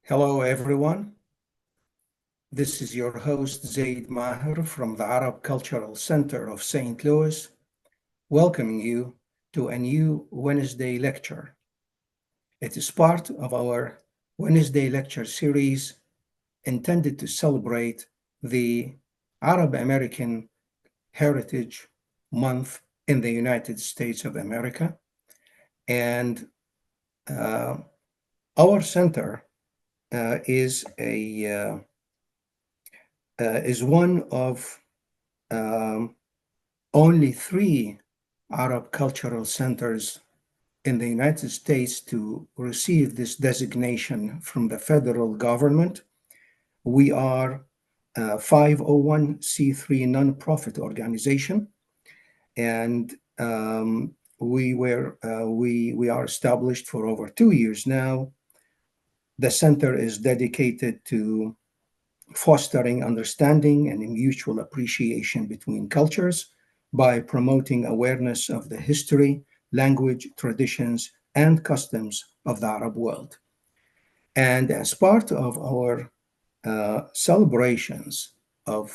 Hello, everyone. This is your host, Zaid Maher from the Arab Cultural Center of St. Louis, welcoming you to a new Wednesday lecture. It is part of our Wednesday lecture series intended to celebrate the Arab American Heritage Month in the United States of America. And our center is one of only 3 Arab cultural centers in the United States to receive this designation from the federal government. We are a 501c3 nonprofit organization, and we are established for over 2 years now. The center is dedicated to fostering understanding and mutual appreciation between cultures by promoting awareness of the history, language, traditions, and customs of the Arab world. And as part of our celebrations of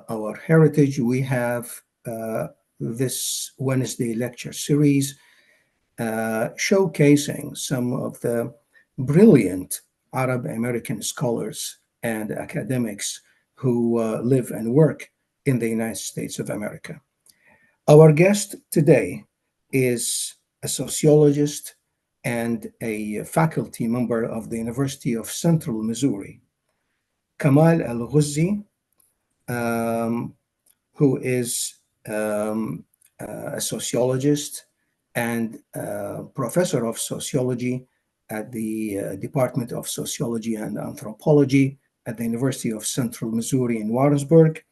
our heritage, we have this Wednesday lecture series showcasing some of the brilliant Arab American scholars and academics who live and work in the United States of America. Our guest today is a sociologist and a faculty member of the University of Central Missouri, Kamel Ghozzi, who is a sociologist and professor of sociology at the Department of Sociology and Anthropology at the University of Central Missouri in Warrensburg.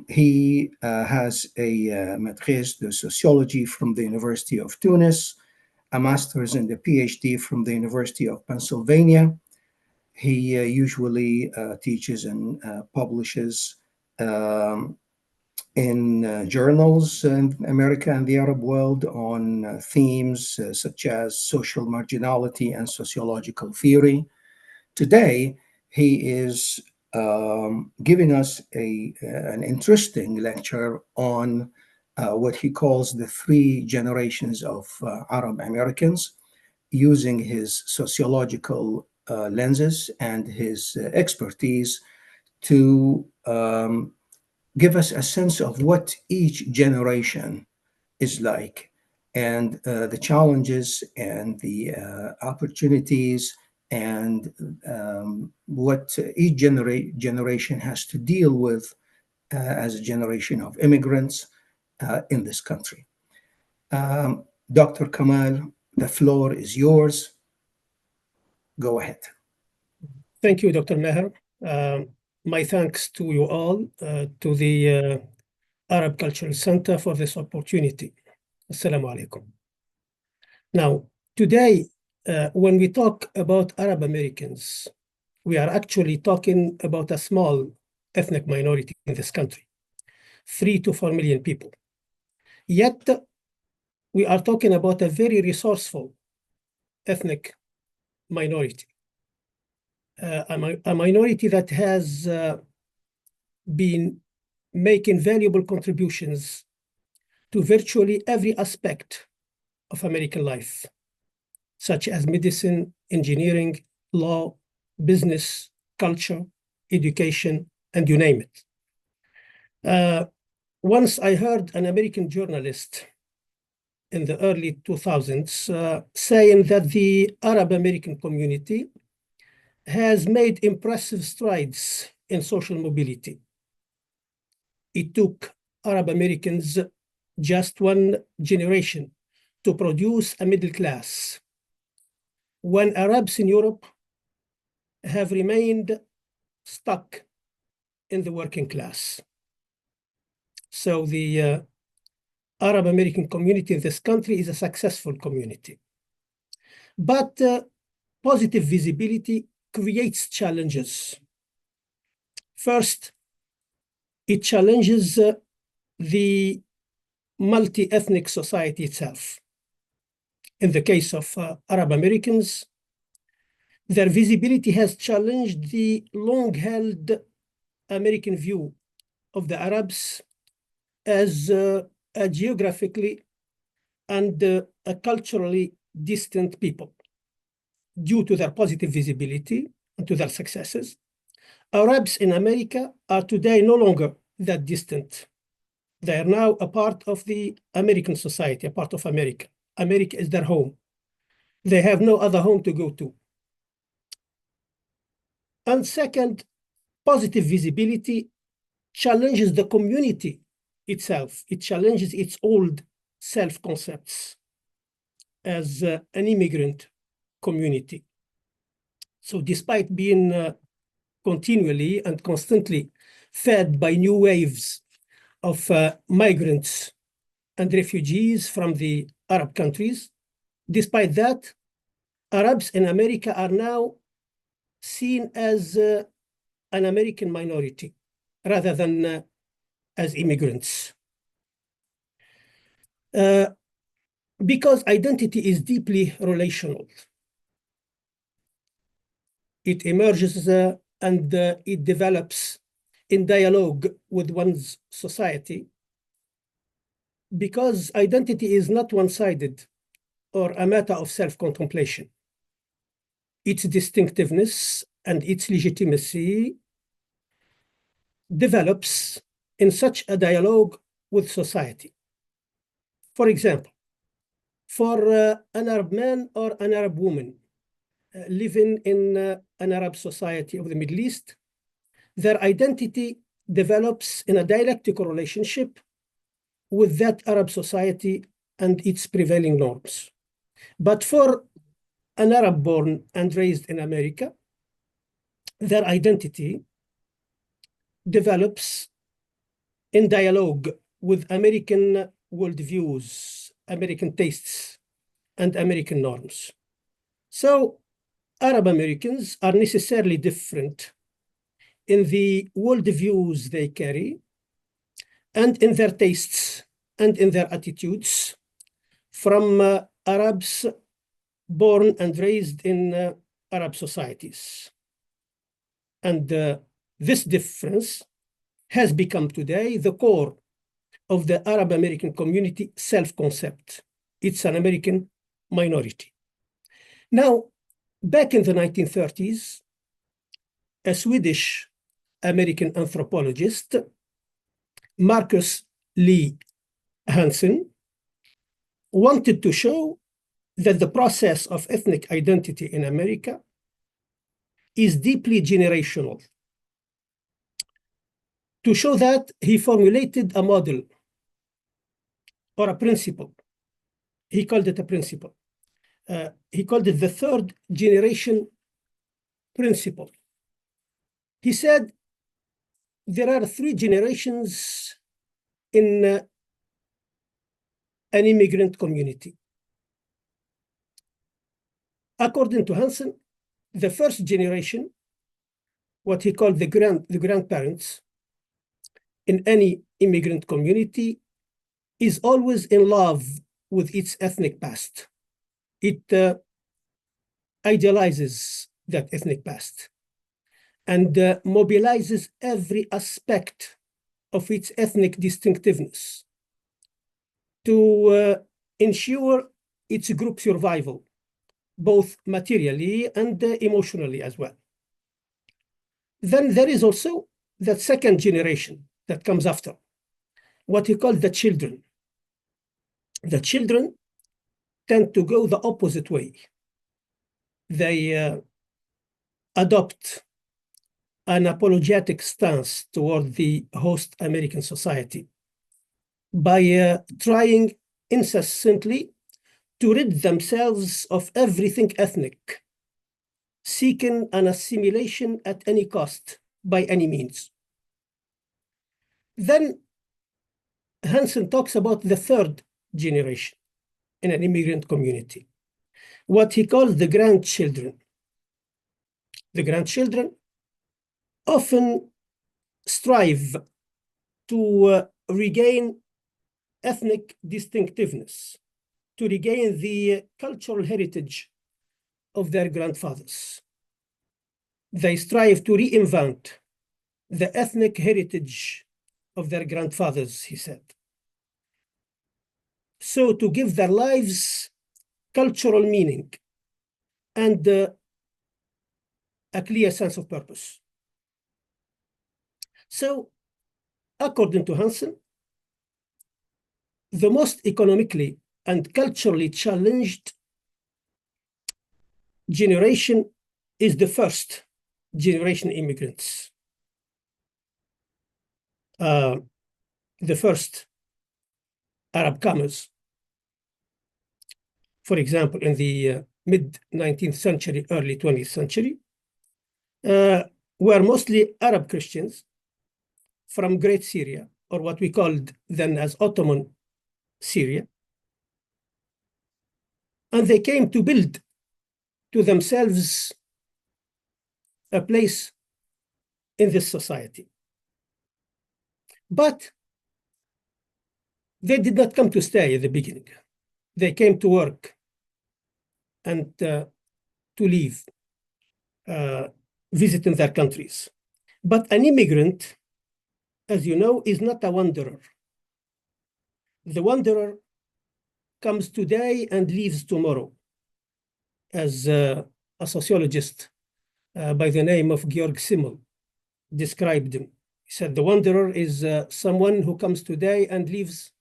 He has a maîtrise de sociology from the University of Tunis, a master's and a PhD from the University of Pennsylvania. He usually teaches and publishes in journals in America and the Arab world on themes such as social marginality and sociological theory. Today, he is giving us an interesting lecture on what he calls the 3 generations of Arab Americans, using his sociological lenses and his expertise to give us a sense of what each generation is like, and the challenges and the opportunities, and what each generation has to deal with as a generation of immigrants in this country. Dr. Kamel, the floor is yours. Go ahead. Thank you, Dr. Maher. My thanks to you all, to the Arab Cultural Center for this opportunity. Assalamu alaikum. Now, today, when we talk about Arab Americans, we are actually talking about a small ethnic minority in this country, 3 to 4 million people. Yet, we are talking about a very resourceful ethnic minority. A minority that has been making valuable contributions to virtually every aspect of American life, such as medicine, engineering, law, business, culture, education, and you name it. Once I heard an American journalist in the early 2000s saying that the Arab American community has made impressive strides in social mobility. It took Arab Americans just 1 generation to produce a middle class, when Arabs in Europe have remained stuck in the working class. So the Arab American community in this country is a successful community. But positive visibility creates challenges. First, it challenges the multi-ethnic society itself. In the case of Arab Americans, Their visibility has challenged the long-held American view of the Arabs as a geographically and a culturally distant people. Due to their positive visibility and to their successes, Arabs in America are today no longer that distant. They are now a part of the American society, a part of America. America is their home. They have no other home to go to. And second, positive visibility challenges the community itself. It challenges its old self-concepts as an immigrant community. So despite being continually and constantly fed by new waves of migrants and refugees from the Arab countries, despite that, Arabs in America are now seen as an American minority rather than as immigrants. Because identity is deeply relational. It emerges and it develops in dialogue with one's society, because identity is not one-sided or a matter of self-contemplation. Its distinctiveness and its legitimacy develops in such a dialogue with society. For example, for an Arab man or an Arab woman living in an Arab society of the Middle East, their identity develops in a dialectical relationship with that Arab society and its prevailing norms. But for an Arab born and raised in America, their identity develops in dialogue with American worldviews, American tastes, and American norms. So Arab Americans are necessarily different in the worldviews they carry, and in their tastes, and in their attitudes from Arabs born and raised in Arab societies. And this difference has become today the core of the Arab American community self-concept. It's an American minority. Now, back in the 1930s, a Swedish American anthropologist, Marcus Lee Hansen, wanted to show that the process of ethnic identity in America is deeply generational. To show that, he formulated a model or a principle. He called it a principle. He called it the third generation principle. He said there are 3 generations in an immigrant community. According to Hansen, the first generation, what he called the grandparents in any immigrant community, is always in love with its ethnic past. It idealizes that ethnic past and mobilizes every aspect of its ethnic distinctiveness to ensure its group survival, both materially and emotionally as well. Then there is also that second generation that comes after, what he called the children. The children tend to go the opposite way. They adopt an apologetic stance toward the host American society by trying incessantly to rid themselves of everything ethnic, seeking an assimilation at any cost, by any means. Then Hansen talks about the third generation in an immigrant community, what he calls the grandchildren. The grandchildren often strive to regain ethnic distinctiveness, to regain the cultural heritage of their grandfathers. They strive to reinvent the ethnic heritage of their grandfathers, he said. So to give their lives cultural meaning and a clear sense of purpose. So, according to Hansen, the most economically and culturally challenged generation is the first generation immigrants. The first Arab comers, for example, in the mid-19th century, early 20th century, were mostly Arab Christians from Great Syria, or what we called then as Ottoman Syria. And they came to build to themselves a place in this society. But they did not come to stay at the beginning. They came to work and to live, visiting their countries. But an immigrant, as you know, is not a wanderer. The wanderer comes today and leaves tomorrow, as a sociologist by the name of Georg Simmel described him. He said the wanderer is someone who comes today and leaves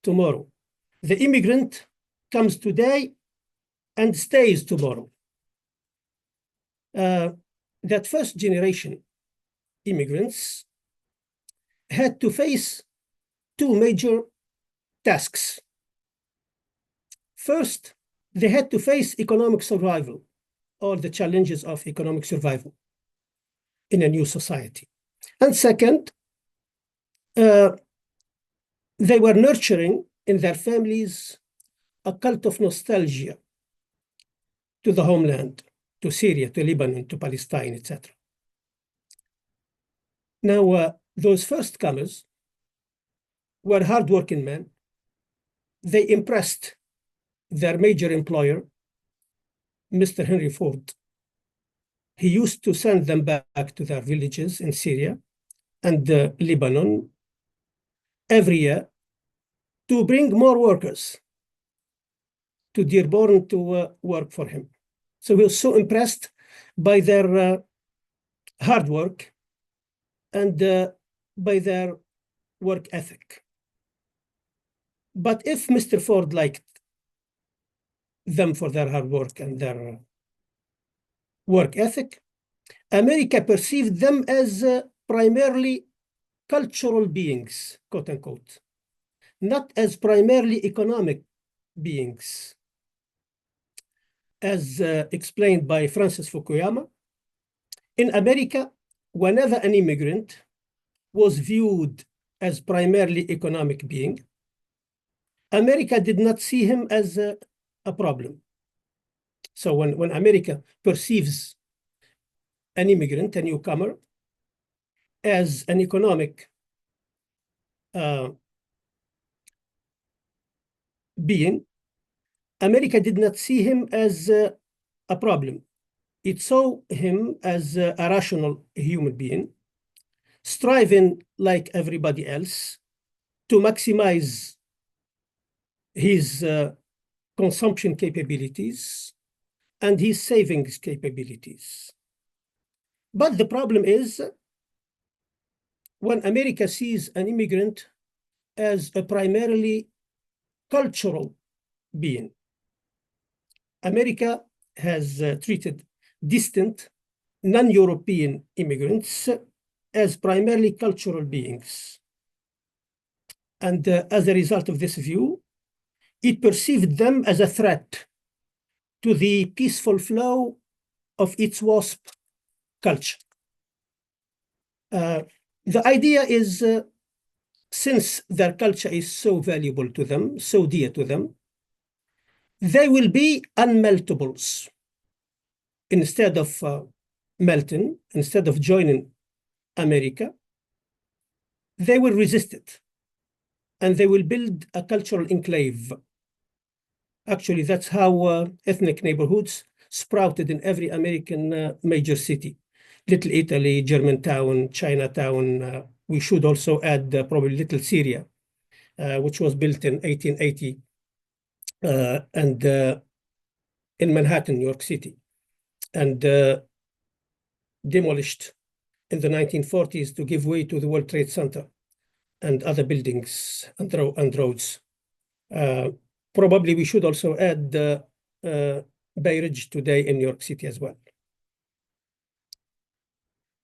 tomorrow. The immigrant comes today and stays tomorrow. That first generation immigrants had to face two major tasks. First, they had to face economic survival, or the challenges of economic survival in a new society. And second, they were nurturing in their families a cult of nostalgia to the homeland, to Syria, to Lebanon, to Palestine, etc. Now, those first comers were hardworking men. They impressed their major employer, Mr. Henry Ford. He used to send them back to their villages in Syria and Lebanon every year to bring more workers to Dearborn to work for him. So he was so impressed by their hard work and by their work ethic. But if Mr. Ford liked them for their hard work and their work ethic, America perceived them as primarily cultural beings, quote unquote, not as primarily economic beings. As explained by Francis Fukuyama, in America, whenever an immigrant was viewed as primarily economic being, America did not see him as a problem. So when America perceives an immigrant, a newcomer, as an economic being, America did not see him as a problem. It saw him as a rational human being, striving like everybody else to maximize his consumption capabilities and his savings capabilities. But the problem is when America sees an immigrant as a primarily cultural being. America has treated distant, non-European immigrants as primarily cultural beings. And as a result of this view, it perceived them as a threat to the peaceful flow of its WASP culture. The idea is, since their culture is so valuable to them, so dear to them, they will be unmeltables. Instead of melting, instead of joining America, they will resist it. And they will build a cultural enclave. Actually, that's how ethnic neighborhoods sprouted in every American major city. Little Italy, Germantown, Chinatown. We should also add probably Little Syria, which was built in 1880 and in Manhattan, New York City, and demolished in the 1940s to give way to the World Trade Center and other buildings and roads. Probably we should also add Bay Ridge today in New York City as well.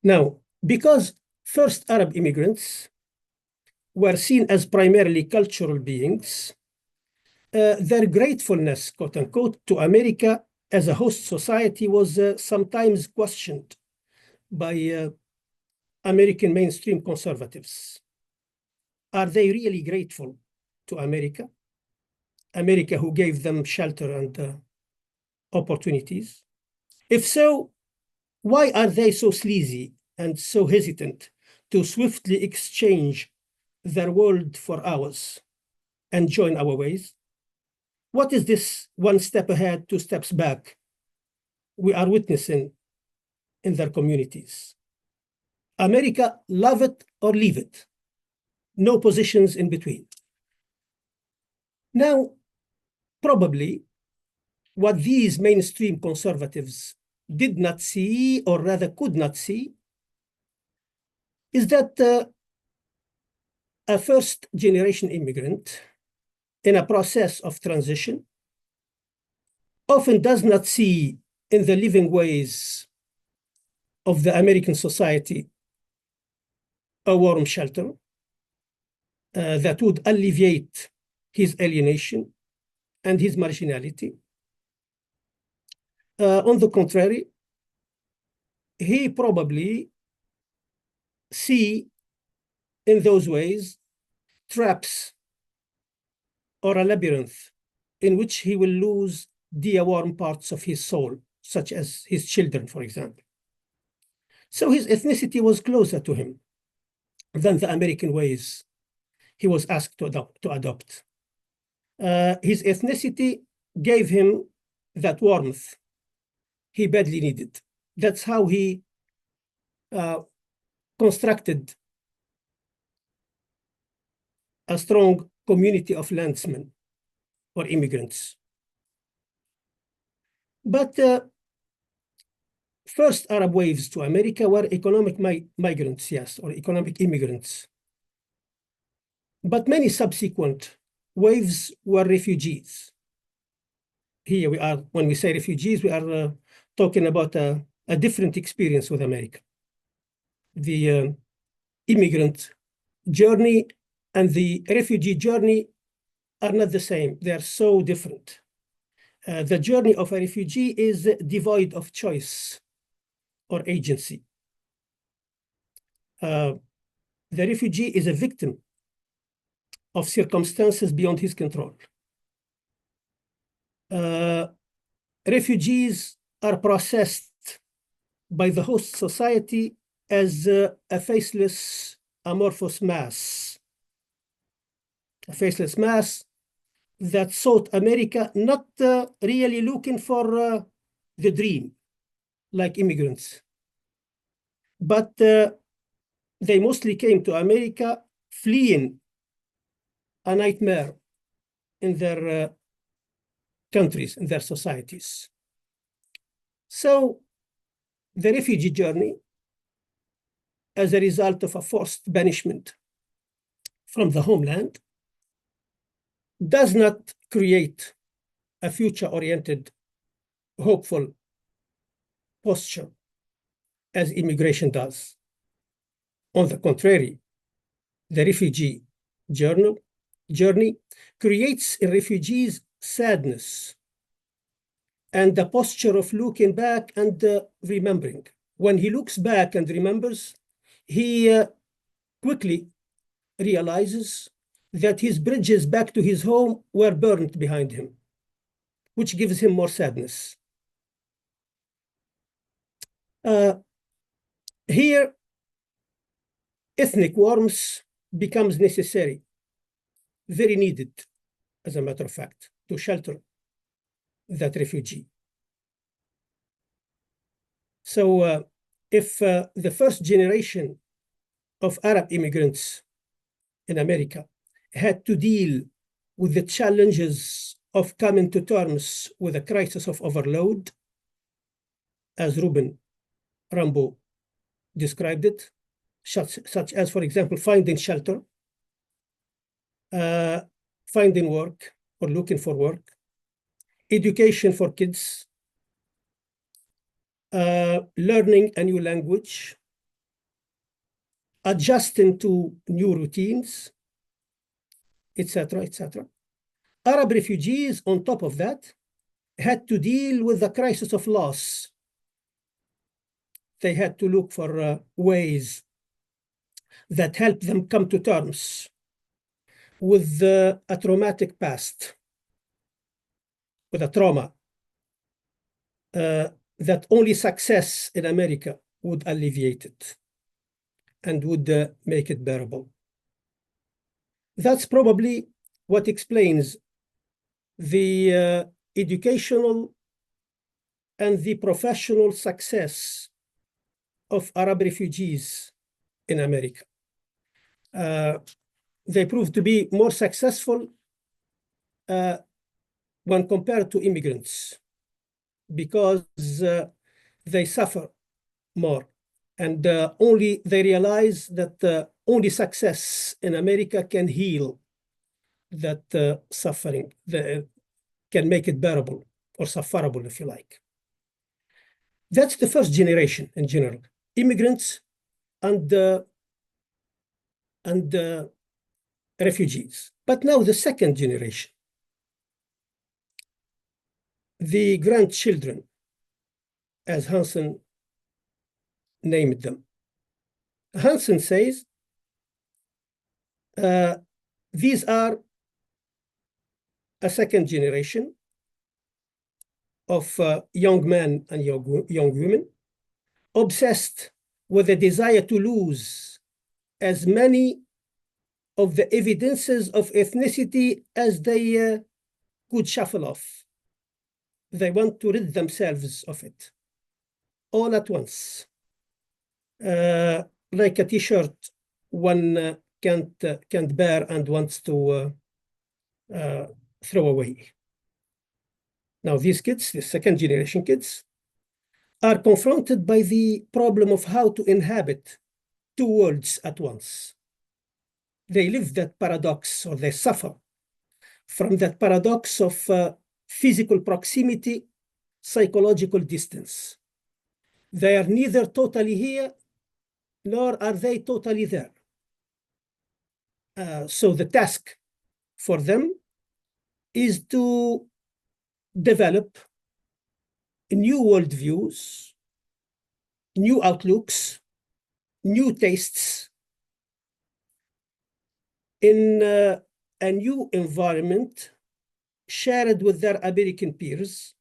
Now, because first Arab immigrants were seen as primarily cultural beings, their gratefulness, quote unquote, to America as a host society was sometimes questioned by American mainstream conservatives. Are they really grateful to America? America who gave them shelter and opportunities? If so, why are they so sleazy and so hesitant to swiftly exchange their world for ours and join our ways? What is this one step ahead, two steps back we are witnessing in their communities? America, love it or leave it. No positions in between. Now, probably what these mainstream conservatives did not see, or rather could not see, is that a first-generation immigrant in a process of transition often does not see in the living ways of the American society a warm shelter that would alleviate his alienation and his marginality. On the contrary, he probably see in those ways traps or a labyrinth in which he will lose dear warm parts of his soul, such as his children, for example. So his ethnicity was closer to him than the American ways he was asked to adopt. His ethnicity gave him that warmth he badly needed. That's how he constructed a strong community of landsmen or immigrants. But first Arab waves to America were economic migrants, yes, or economic immigrants. But many subsequent waves were refugees. Here we are, when we say refugees, we are talking about a different experience with America. The immigrant journey and the refugee journey are not the same. They are so different. The journey of a refugee is devoid of choice or agency. The refugee is a victim of circumstances beyond his control. Refugees are processed by the host society as a faceless, amorphous mass. A faceless mass that sought America, not really looking for the dream, like immigrants, but they mostly came to America fleeing a nightmare in their countries, in their societies. So the refugee journey, as a result of a forced banishment from the homeland, does not create a future-oriented, hopeful posture as immigration does. On the contrary, the refugee journey creates in refugees sadness and the posture of looking back and remembering. When he looks back and remembers, he quickly realizes that his bridges back to his home were burned behind him, which gives him more sadness. Here, ethnic warmth becomes necessary, very needed, as a matter of fact, to shelter that refugee. So if the first generation of Arab immigrants in America had to deal with the challenges of coming to terms with a crisis of overload, as Ruben Rambo described it, such as, for example, finding shelter, finding work or looking for work, education for kids, learning a new language, adjusting to new routines, etc., etc. Arab refugees, on top of that, had to deal with the crisis of loss. They had to look for ways that help them come to terms with a traumatic past, with a trauma that only success in America would alleviate it and would make it bearable. That's probably what explains the educational and the professional success of Arab refugees in America. They proved to be more successful when compared to immigrants because they suffer more. And only they realize that only success in America can heal that suffering, can make it bearable or sufferable, if you like. That's the first generation in general, immigrants and refugees. But now the second generation, the grandchildren, as Hansen named them. Hansen says these are a second generation of young men and young women obsessed with the desire to lose as many of the evidences of ethnicity as they could shuffle off. They want to rid themselves of it all at once. Like a t-shirt one can't bear and wants to throw away. Now these kids, the second generation kids, are confronted by the problem of how to inhabit two worlds at once. They live that paradox, or they suffer from that paradox of physical proximity, psychological distance. They are neither totally here, nor are they totally there. So the task for them is to develop new worldviews, new outlooks, new tastes in a new environment shared with their American peers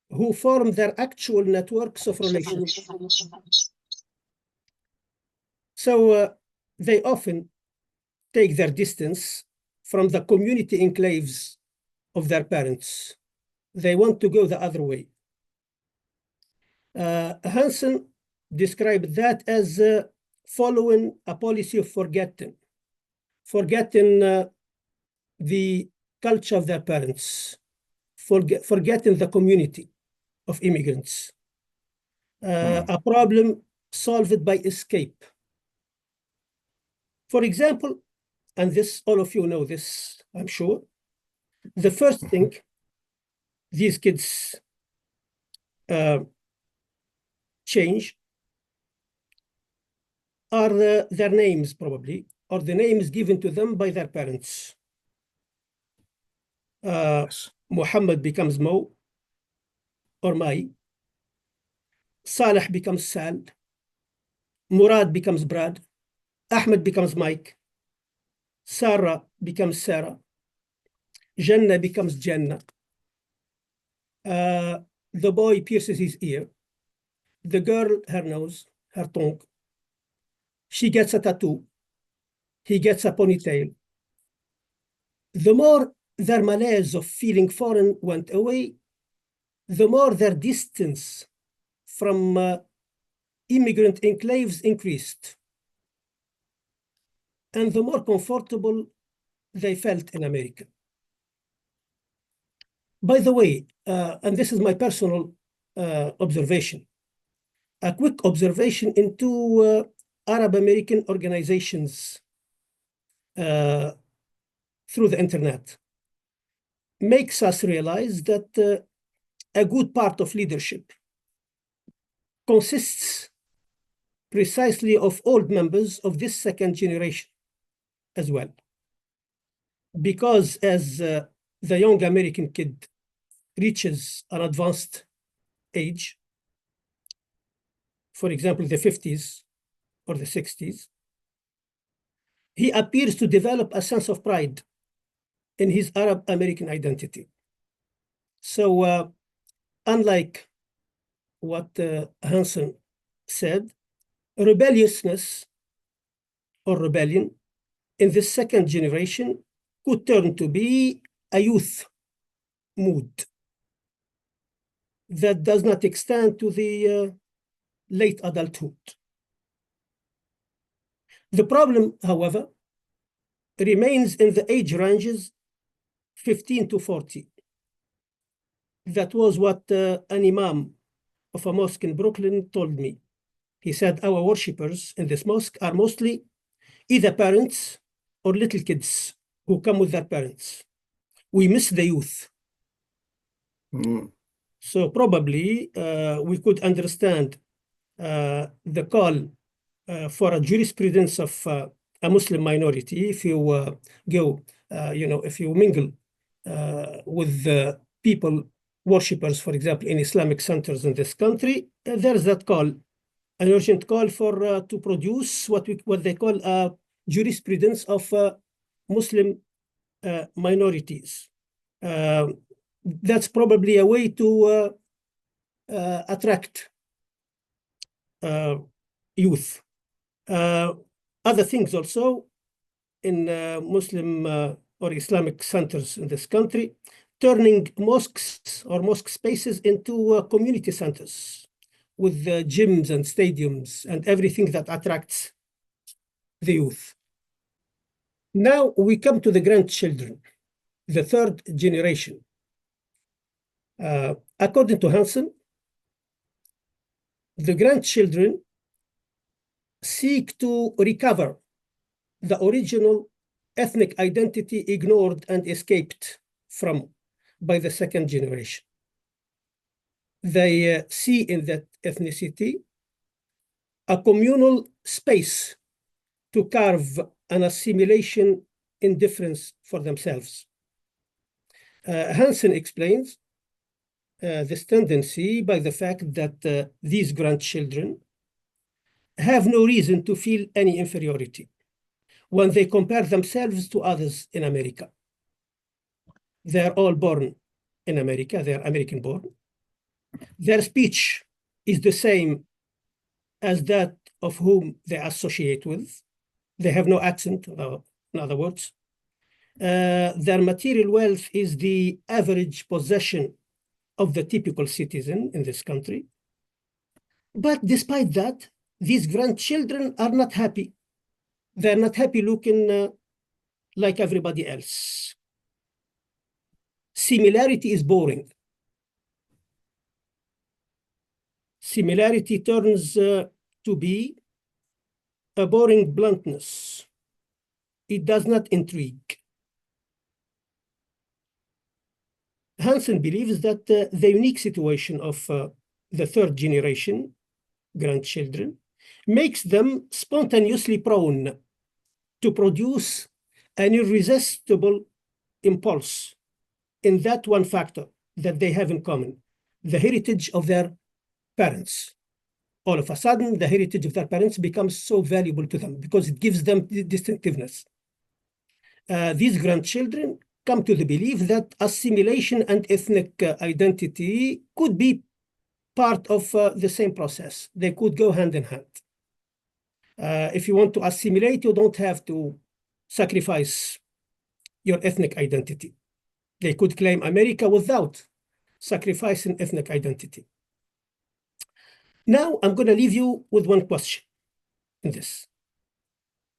who form their actual networks of relationships. So they often take their distance from the community enclaves of their parents. They want to go the other way. Hansen described that as following a policy of forgetting the culture of their parents, forgetting the community of immigrants, a problem solved by escape. For example, and this, all of you know this, I'm sure, the first thing these kids change are their names, probably, or the names given to them by their parents. Muhammad becomes Mo or Mai. Saleh becomes Sal. Murad becomes Brad. Ahmed becomes Mike. Sarah becomes Sarah. Jannah becomes Jannah. The boy pierces his ear. The girl, her nose, her tongue. She gets a tattoo. He gets a ponytail. The more their malaise of feeling foreign went away, the more their distance from immigrant enclaves increased, and the more comfortable they felt in America. By the way, and this is my personal observation, a quick observation into Arab American organizations through the internet makes us realize that a good part of leadership consists precisely of old members of this second generation as well. Because as the young American kid reaches an advanced age, for example, the 50s or the 60s, he appears to develop a sense of pride in his Arab American identity. So unlike what Hansen said, rebelliousness or rebellion in this second generation could turn to be a youth mood that does not extend to the late adulthood. The problem, however, remains in the age ranges 15 to 40. That was what an imam of a mosque in Brooklyn told me. He said, our worshippers in this mosque are mostly either parents or little kids who come with their parents. We miss the youth. Mm. So probably we could understand the call for a jurisprudence of a Muslim minority if you go, if you mingle with the people, worshippers, for example, in Islamic centers in this country, there's that call, an urgent call for to produce what they call a jurisprudence of Muslim minorities. That's probably a way to attract youth. Other things also in Muslim or Islamic centers in this country, turning mosques or mosque spaces into community centers with gyms and stadiums and everything that attracts the youth. Now we come to the grandchildren, the third generation. According to Hansen, the grandchildren seek to recover the original ethnic identity ignored and escaped from by the second generation. They see in that ethnicity a communal space to carve an assimilation indifference for themselves. Hansen explains this tendency by the fact that these grandchildren have no reason to feel any inferiority when they compare themselves to others in America. They're all born in America, they're American born. Their speech is the same as that of whom they associate with. They have no accent, in other words. Their material wealth is the average possession of the typical citizen in this country. But despite that, these grandchildren are not happy. They're not happy looking like everybody else. Similarity is boring. Similarity turns to be a boring bluntness. It does not intrigue. Hansen believes that the unique situation of the third generation grandchildren makes them spontaneously prone to produce an irresistible impulse in that one factor that they have in common, the heritage of their parents. All of a sudden, the heritage of their parents becomes so valuable to them because it gives them distinctiveness. These grandchildren come to the belief that assimilation and ethnic identity could be part of the same process. They could go hand in hand. If you want to assimilate, you don't have to sacrifice your ethnic identity. They could claim America without sacrificing ethnic identity. Now I'm going to leave you with one question in this.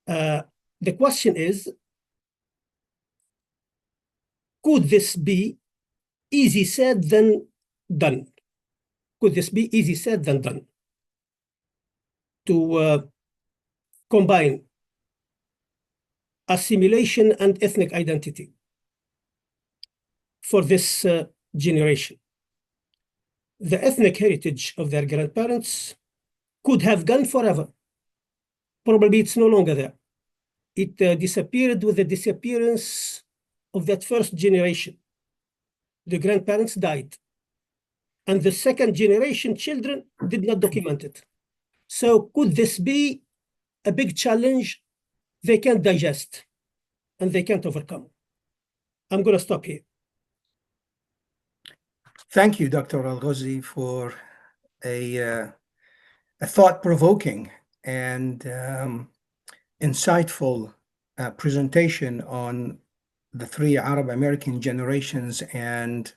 The question is, could this be easy said than done? Could this be easy said than done? To combine assimilation and ethnic identity for this generation. The ethnic heritage of their grandparents could have gone forever. Probably it's no longer there. It disappeared with the disappearance of that first generation. The grandparents died, and the second generation children did not document it. So could this be a big challenge they can't digest and they can't overcome? I'm going to stop here. Thank you, Dr. Ghozzi, for a thought-provoking and insightful presentation on the three Arab American generations and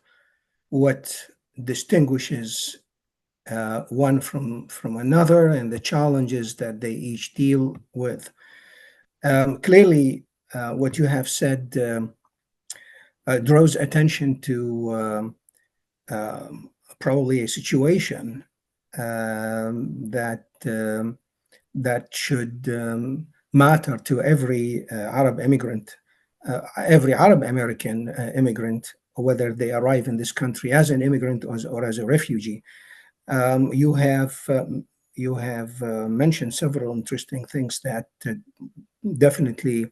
what distinguishes one from another and the challenges that they each deal with. Clearly, what you have said draws attention to probably a situation that should matter to every Arab immigrant, every Arab American immigrant, whether they arrive in this country as an immigrant or as a refugee. You have mentioned several interesting things that definitely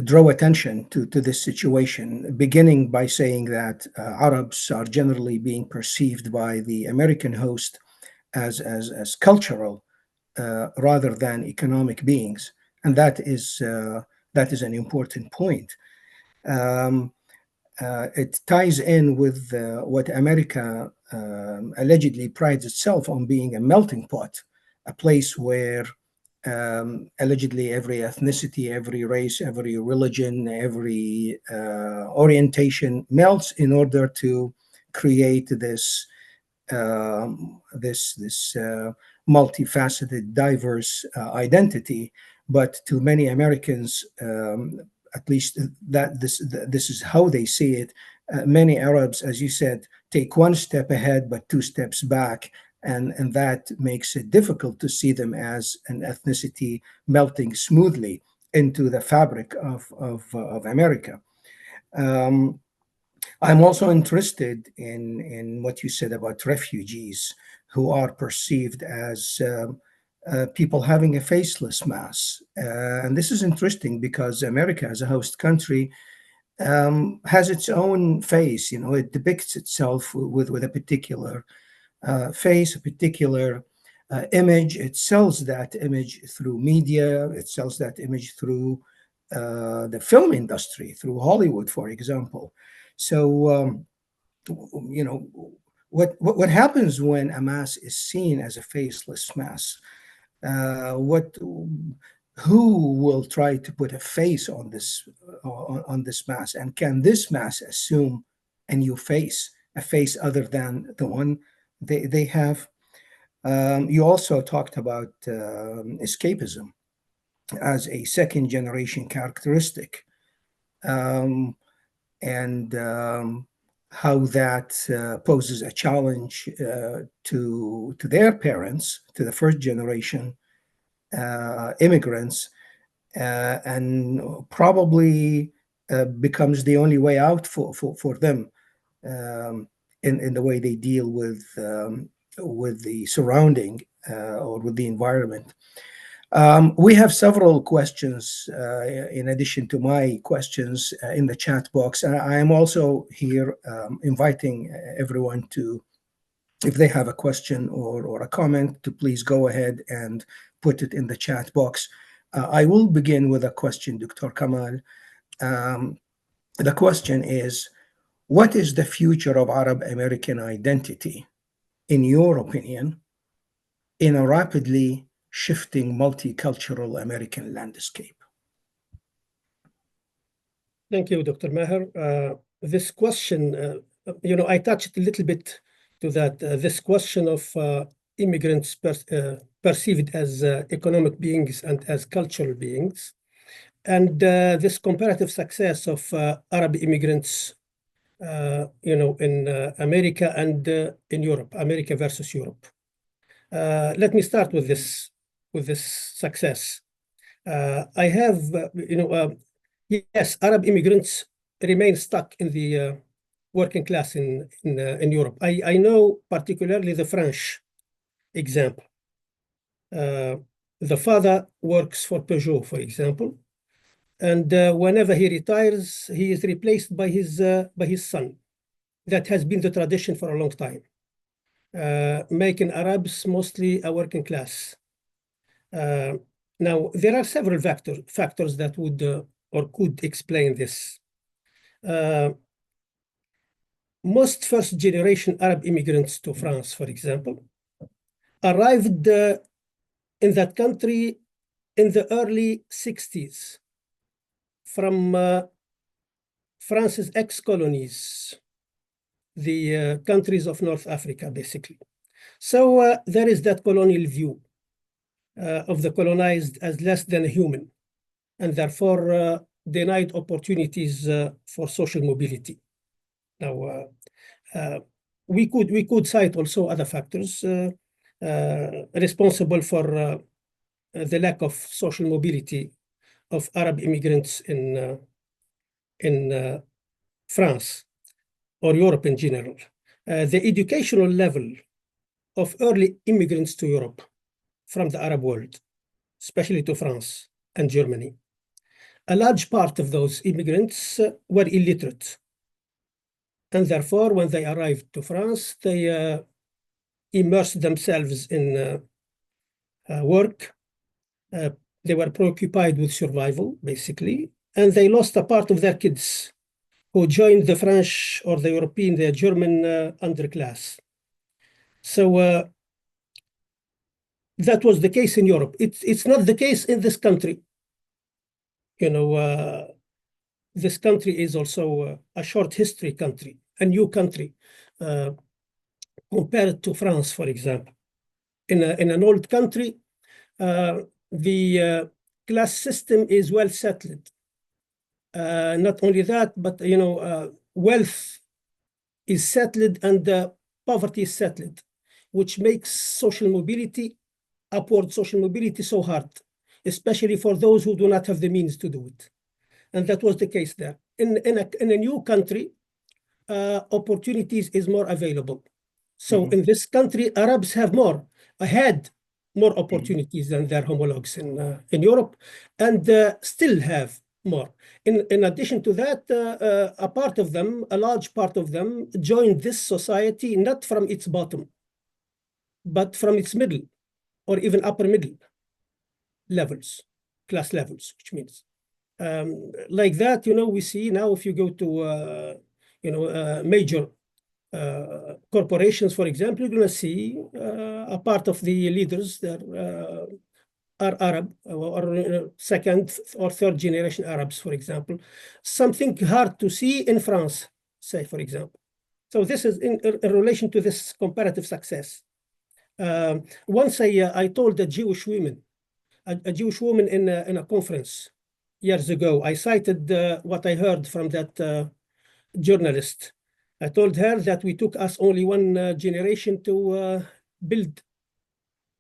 draw attention to this situation, beginning by saying that Arabs are generally being perceived by the American host as cultural rather than economic beings, and that is an important point. It ties in with what America allegedly prides itself on being a melting pot, a place where allegedly every ethnicity, every race, every religion, every orientation melts in order to create this multifaceted, diverse identity. But to many Americans, at least this is how they see it. Many Arabs, as you said, take one step ahead but two steps back, and that makes it difficult to see them as an ethnicity melting smoothly into the fabric of America. I'm also interested in what you said about refugees who are perceived as people having a faceless mass. And this is interesting because America, as a host country, has its own face. You know, it depicts itself with a particular face, a particular image. It sells that image through media. It sells that image through the film industry, through Hollywood, for example. So, you know, what happens when a mass is seen as a faceless mass? What who will try to put a face on this mass, and can this mass assume a new face, a face other than the one they have? You also talked about escapism as a second generation characteristic, and how that poses a challenge to their parents, to the first generation immigrants, and probably becomes the only way out for them in the way they deal with the surrounding or with the environment. We have several questions in addition to my questions in the chat box. I am also here inviting everyone to, if they have a question or a comment, to please go ahead and put it in the chat box. I will begin with a question, Dr. Kamel. The question is, what is the future of Arab American identity, in your opinion, in a rapidly shifting multicultural American landscape? Thank you, Dr. Maher. This question I touched a little bit to that, this question of immigrants perceived as economic beings and as cultural beings, and this comparative success of Arab immigrants, in America and in Europe, America versus Europe. Let me start with this success. I have, yes, Arab immigrants remain stuck in the working class in Europe. I know particularly the French example. The father works for Peugeot, for example, and whenever he retires, he is replaced by his son. That has been the tradition for a long time, making Arabs mostly a working class. Now, there are several factors that would or could explain this. Most first-generation Arab immigrants to France, for example, arrived in that country in the early 60s from France's ex-colonies, the countries of North Africa, basically. So there is that colonial view of the colonized as less than human, and therefore denied opportunities for social mobility. Now, we could cite also other factors responsible for the lack of social mobility of Arab immigrants in France or Europe in general. The educational level of early immigrants to Europe from the Arab world, especially to France and Germany. A large part of those immigrants were illiterate. And therefore, when they arrived to France, they immersed themselves in work. They were preoccupied with survival, basically, and they lost a part of their kids who joined the French or the European, the German underclass. So that was the case in Europe. It's not the case in this country. This country is also a short history country, a new country, compared to France, for example. In an old country, the class system is well settled. Not only that, but wealth is settled and poverty is settled, which makes social mobility, upward social mobility, so hard, especially for those who do not have the means to do it. And that was the case there. In a new country, opportunities is more available. So in this country, Arabs had more opportunities than their homologs in Europe, and still have more. In addition to that, a large part of them joined this society not from its bottom, but from its middle or even upper middle levels, class levels, which means like that, we see now if you go to major corporations, for example, you're going to see a part of the leaders that are Arab or second or third generation Arabs, for example. Something hard to see in France, say, for example. So this is in relation to this comparative success. Once I told a Jewish woman in a conference years ago, I cited what I heard from that journalist. I told her that we took us only one generation to build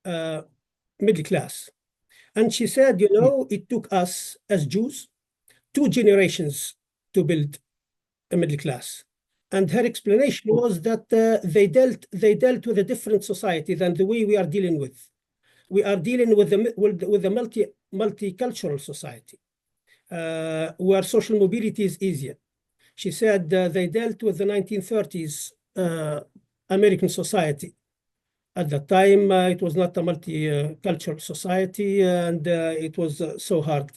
middle class. And she said, it took us as Jews 2 generations to build a middle class. And her explanation was that they dealt with a different society than the way we are dealing with. We are dealing with a multicultural society where social mobility is easier. She said they dealt with the 1930s American society. At that time, it was not a multicultural society, and it was so hard.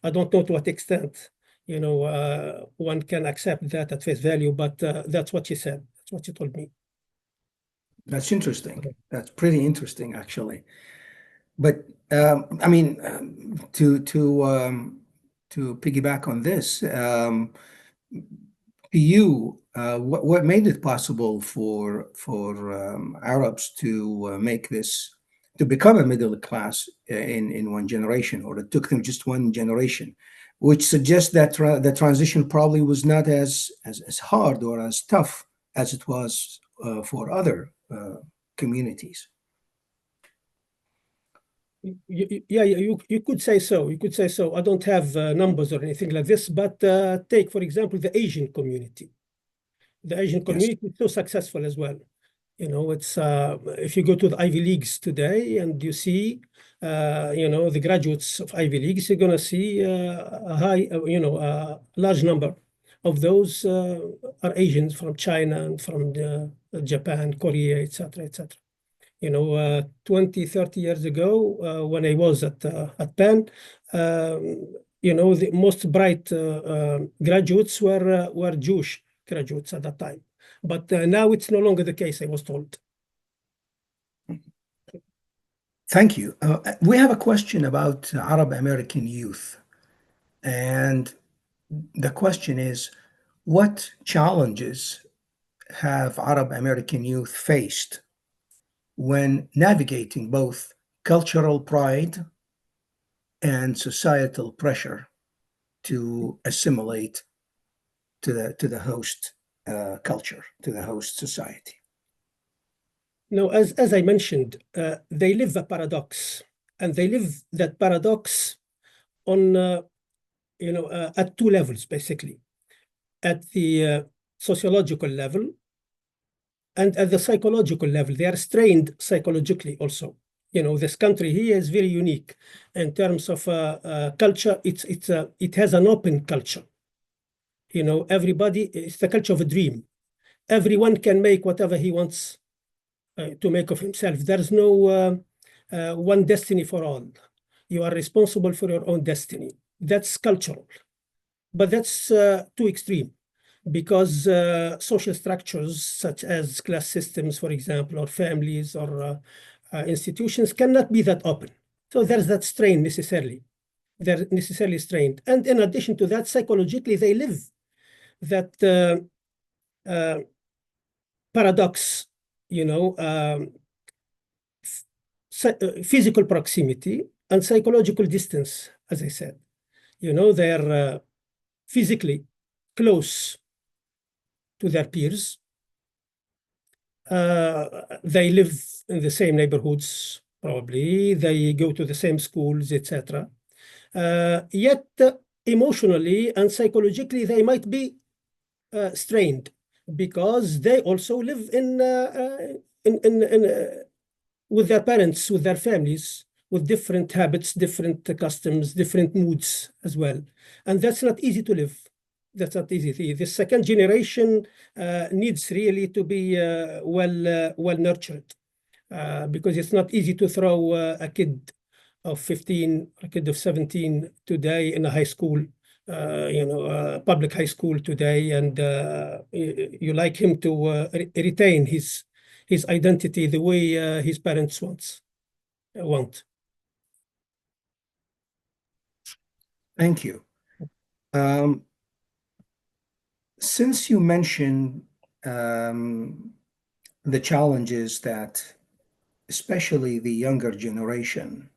I don't know to what extent, one can accept that at face value, but that's what she said. That's what she told me. That's interesting. That's pretty interesting, actually. But I mean, to piggyback on this, to you, what made it possible for Arabs to make this to become a middle class in one generation, or it took them just one generation, which suggests that the transition probably was not as hard or as tough as it was for other communities. Yeah, you could say so. You could say so. I don't have numbers or anything like this, but take, for example, the Asian community. The Asian Yes. community is so successful as well. You know, it's if you go to the Ivy Leagues today and you see, the graduates of Ivy Leagues, you're going to see a high, a large number of those are Asians from China and from Japan, Korea, etc., etc. 20, 30 years ago, when I was at Penn, the most bright graduates were Jewish graduates at that time. But now it's no longer the case, I was told. Thank you. We have a question about Arab American youth. And the question is, what challenges have Arab American youth faced when navigating both cultural pride and societal pressure to assimilate to the host culture, to the host society? Now, as I mentioned, they live a paradox, and they live that paradox on at two levels, basically, at the sociological level and at the psychological level. They are strained psychologically also. This country here is very unique in terms of culture. It has an open culture. Everybody, it's the culture of a dream. Everyone can make whatever he wants to make of himself. There's no one destiny for all. You are responsible for your own destiny. That's cultural, but that's too extreme, because social structures such as class systems, for example, or families or institutions cannot be that open. So there's that strain necessarily. They're necessarily strained. And in addition to that, psychologically, they live that paradox, physical proximity and psychological distance, as I said. They're physically close to their peers. They live in the same neighborhoods, probably. They go to the same schools, etc. Yet, emotionally and psychologically, they might be strained, because they also live with their parents, with their families, with different habits, different customs, different moods as well. And that's not easy to live. That's not easy. The second generation needs really to be well nurtured, because it's not easy to throw a kid of 15, a kid of 17 today in a high school, public high school today, and you like him to retain his identity the way his parents want. Thank you. Since you mentioned the challenges that especially the younger generation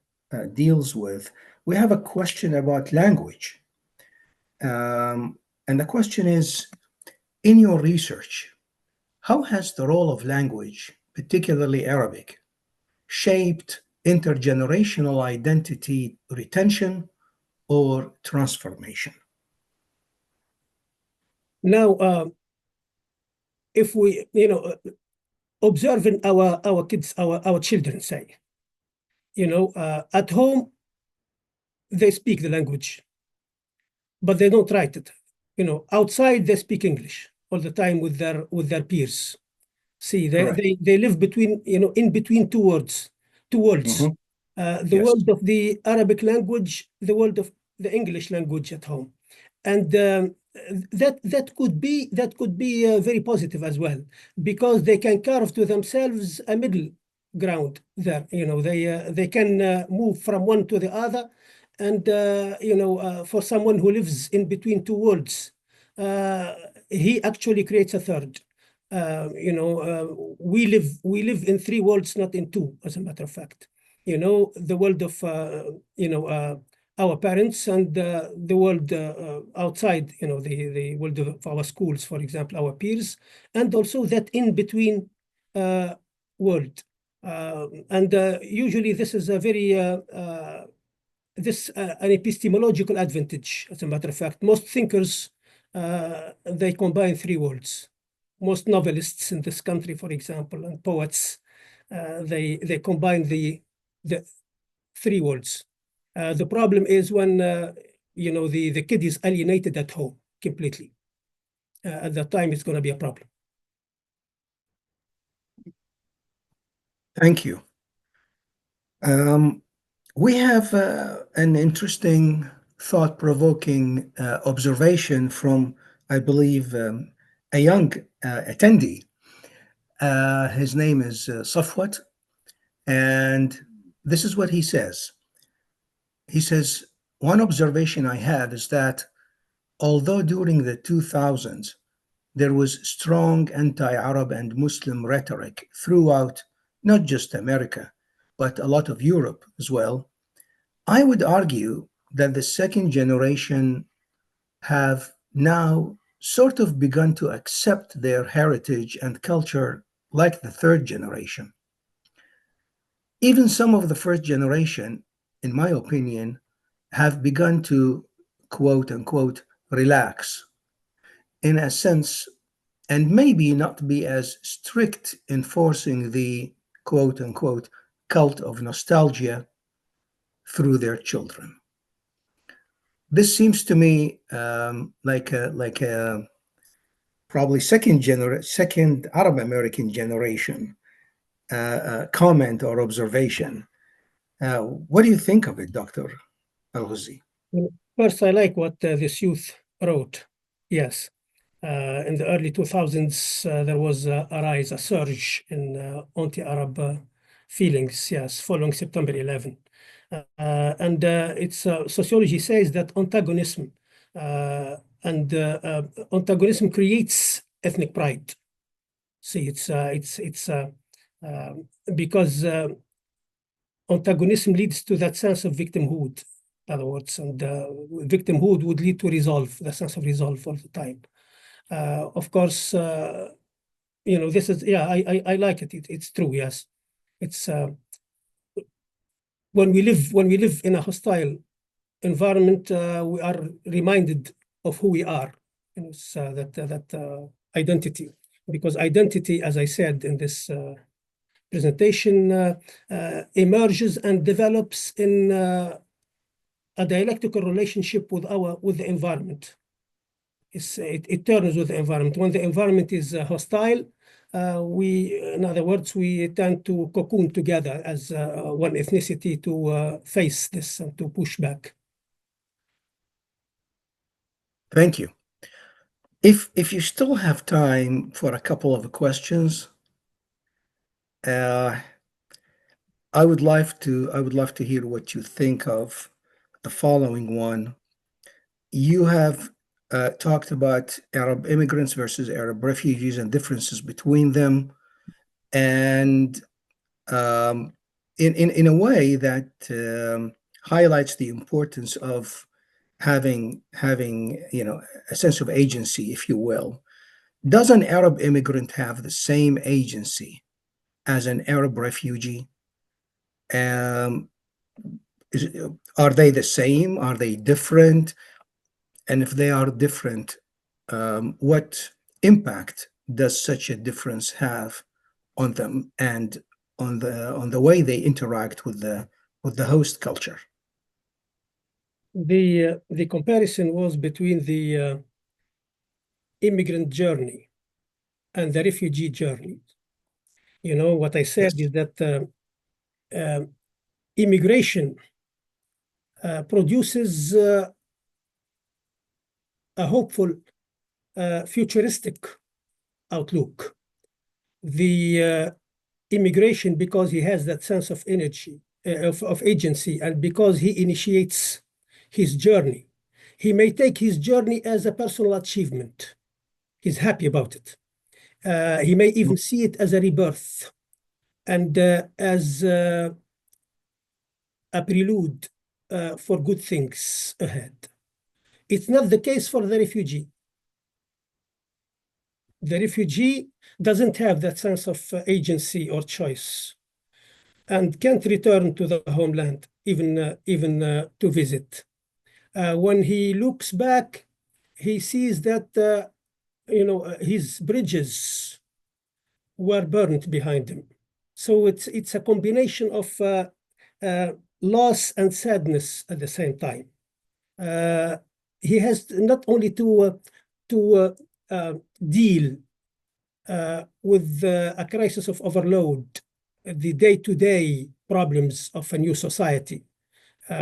deals with, we have a question about language. And the question is, in your research, how has the role of language, particularly Arabic, shaped intergenerational identity retention or transformation? Now, if we, observing our kids, our children, say, at home, they speak the language, but they don't write it. Outside, they speak English all the time with their peers. See, Correct. they live between, in between two worlds. Mhm. The Yes. world of the Arabic language, the world of the English language at home. And that could be very positive as well, because they can carve to themselves a middle ground there. They can move from one to the other, and for someone who lives in between two worlds, he actually creates a third. We live in three worlds, not in two, as a matter of fact. The world of our parents and the world outside, the world of our schools, for example, our peers, and also that in between world. And usually this is a very an epistemological advantage. As a matter of fact, most thinkers they combine three worlds. Most novelists in this country, for example, and poets, they combine the three worlds. The problem is when the kid is alienated at home completely. At that time, it's going to be a problem. Thank you. We have an interesting, thought-provoking observation from, I believe, a young attendee. His name is Safwat, and this is what he says. He says, one observation I have is that although during the 2000s there was strong anti-Arab and Muslim rhetoric throughout not just America, but a lot of Europe as well, I would argue that the second generation have now sort of begun to accept their heritage and culture like the third generation. Even some of the first generation, in my opinion, have begun to quote unquote relax in a sense and maybe not be as strict in forcing the quote unquote cult of nostalgia through their children. This seems to me like a probably second Arab American generation comment or observation. What do you think of it, Dr. Al-Ghozzi? First, I like what this youth wrote. Yes. In the early 2000s, there was a rise, a surge in anti-Arab feelings, yes, following September 11. And it's sociology says that antagonism antagonism creates ethnic pride. See, it's because antagonism leads to that sense of victimhood, in other words, and victimhood would lead to resolve, the sense of resolve all the time. Of course, this is, yeah, I like it. It's true, yes. It's when we live in a hostile environment, we are reminded of who we are. It's that identity, because identity, as I said in this presentation, emerges and develops in a dialectical relationship with the environment. It turns with the environment. When the environment is hostile, in other words, we tend to cocoon together as one ethnicity to face this and to push back. Thank you. If you still have time for a couple of questions, I would love to hear what you think of the following one. You have talked about Arab immigrants versus Arab refugees and differences between them, and in a way that highlights the importance of having a sense of agency, if you will. Does an Arab immigrant have the same agency as an Arab refugee? Are they the same? Are they different? And if they are different, what impact does such a difference have on them and on the way they interact with the host culture? The comparison was between the immigrant journey and the refugee journey. What I said is that immigration produces a hopeful, futuristic outlook. The immigration, because he has that sense of energy, of agency, and because he initiates his journey, he may take his journey as a personal achievement. He's happy about it. He may even see it as a rebirth and as a prelude for good things ahead. It's not the case for the refugee. The refugee doesn't have that sense of agency or choice and can't return to the homeland, even to visit. When he looks back, he sees that his bridges were burned behind him. So it's a combination of loss and sadness at the same time. He has not only to deal with a crisis of overload, the day-to-day problems of a new society,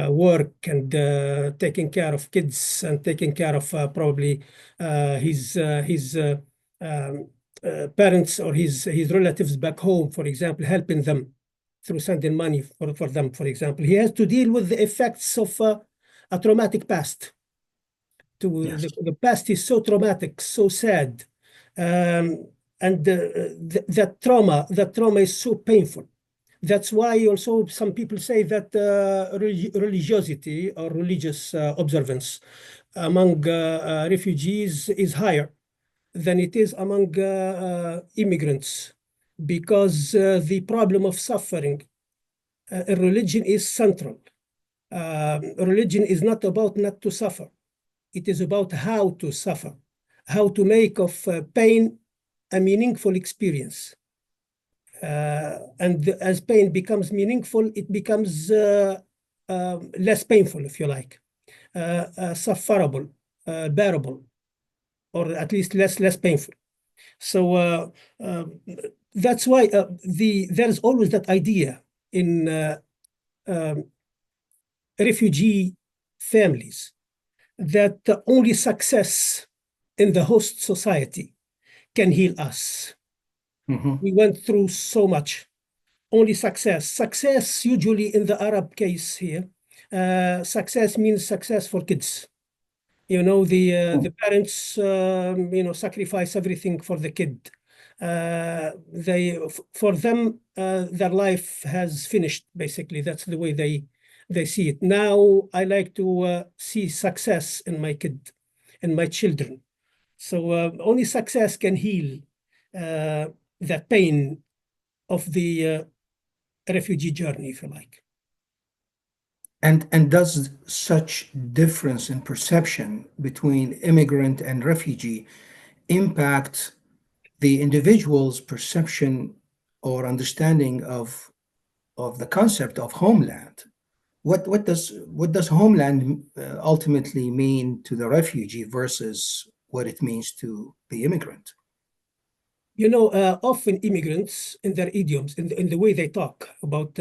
work and taking care of kids and taking care of probably his parents or his relatives back home, for example, helping them through sending money for them, for example. He has to deal with the effects of a traumatic past. Yes. The past is so traumatic, so sad, and that trauma is so painful. That's why also some people say that religiosity or religious observance among refugees is higher than it is among immigrants, because the problem of suffering religion is central. Religion is not about not to suffer. It is about how to suffer, how to make of pain a meaningful experience. And as pain becomes meaningful, it becomes less painful, if you like, sufferable, bearable, or at least less painful. So that's why there's always that idea in um, refugee families that only success in the host society can heal us. Mm-hmm. We went through so much. Only success. Success, usually in the Arab case here, success means success for kids. The parents, sacrifice everything for the kid. For them, their life has finished, basically. That's the way they see it. Now, I like to see success in my kid, in my children. So only success can heal that pain of the refugee journey, if you like. And does such difference in perception between immigrant and refugee impact the individual's perception or understanding of the concept of homeland? What does homeland ultimately mean to the refugee versus what it means to the immigrant? Often immigrants in their idioms, in the way they talk about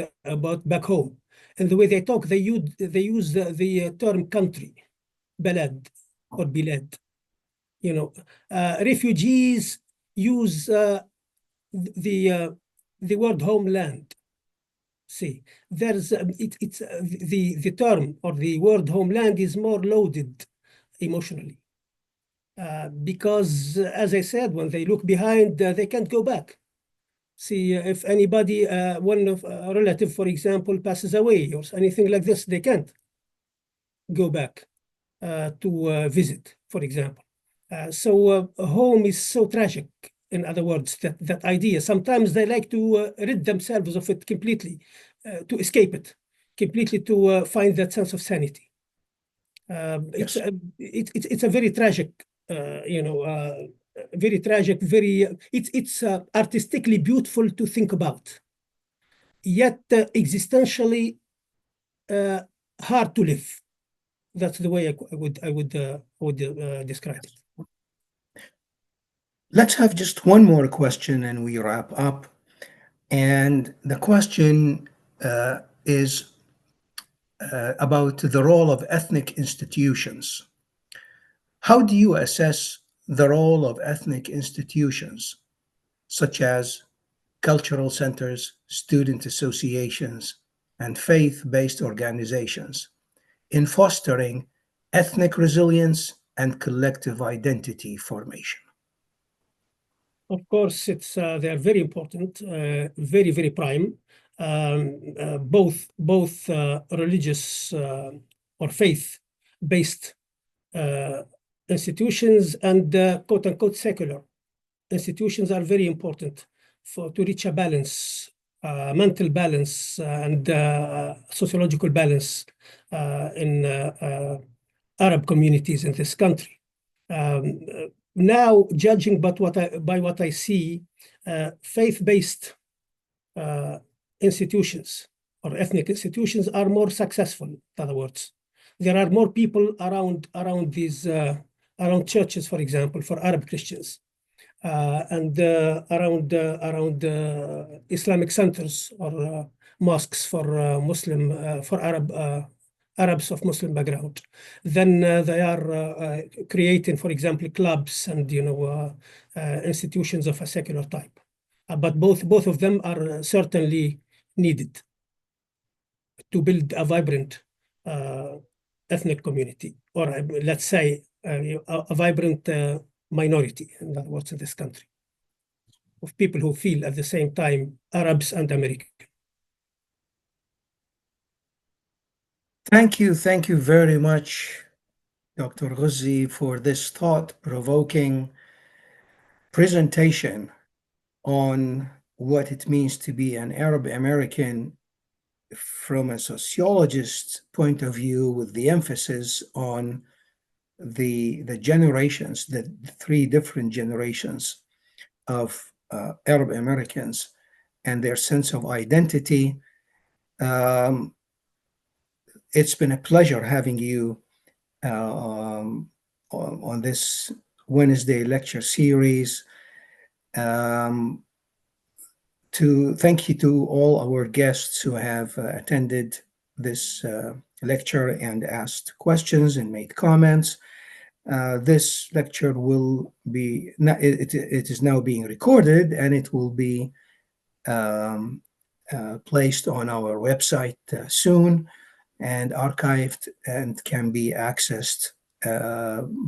back home, and the way they talk, they use the term country, balad or bilad. Refugees use the uh, the word homeland. See, there's it's the term or the word homeland is more loaded emotionally. Because, as I said, when they look behind, they can't go back. See, if anybody, one of a relative, for example, passes away or anything like this, they can't go back to visit, for example. So home is so tragic, in other words, that idea. Sometimes they like to rid themselves of it completely, to escape it, completely to find that sense of sanity. It's Yes. a it's a very tragic, very tragic, very it's artistically beautiful to think about, yet existentially hard to live. That's the way I would describe it. Let's have just one more question and we wrap up. And the question is about the role of ethnic institutions. How do you assess the role of ethnic institutions, such as cultural centers, student associations, and faith based organizations, in fostering ethnic resilience and collective identity formation? Of course, they are very important, very, very prime. Both religious or faith-based institutions and quote unquote secular institutions are very important to reach a balance, mental balance and sociological balance in Arab communities in this country. Now, judging by what I see, faith-based institutions or ethnic institutions are more successful. In other words, there are more people around around churches, for example, for Arab Christians, and around Islamic centers or mosques for Muslim for Arabs of Muslim background. Then they are creating, for example, clubs and institutions of a secular type. But both of them are certainly needed to build a vibrant ethnic community, or let's say a vibrant minority, in other words, in this country, of people who feel at the same time Arabs and American. Thank you very much, Dr. Ghozzi, for this thought-provoking presentation on what it means to be an Arab American from a sociologist's point of view, with the emphasis on the generations, the three different generations of Arab Americans and their sense of identity. It's been a pleasure having you on this Wednesday lecture series. To thank you to all our guests who have attended this lecture and asked questions and made comments. This lecture will be, it is now being recorded, and it will be placed on our website soon and archived and can be accessed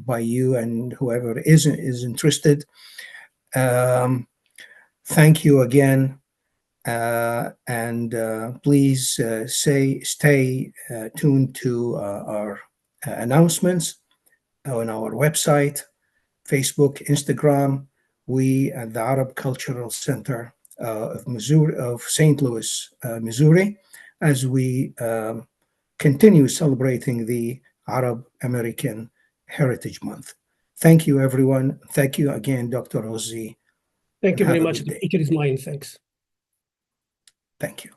by you and whoever is interested. Thank you again, and please stay tuned to our announcements on our website, Facebook, Instagram. We at the Arab Cultural Center of Missouri, of St. Louis, Missouri, as we continue celebrating the Arab American Heritage Month. Thank you, everyone. Thank you again, Dr. Ghozzi. Thank you very Have a much. good The day. pleasure is mine. Thanks. Thank you.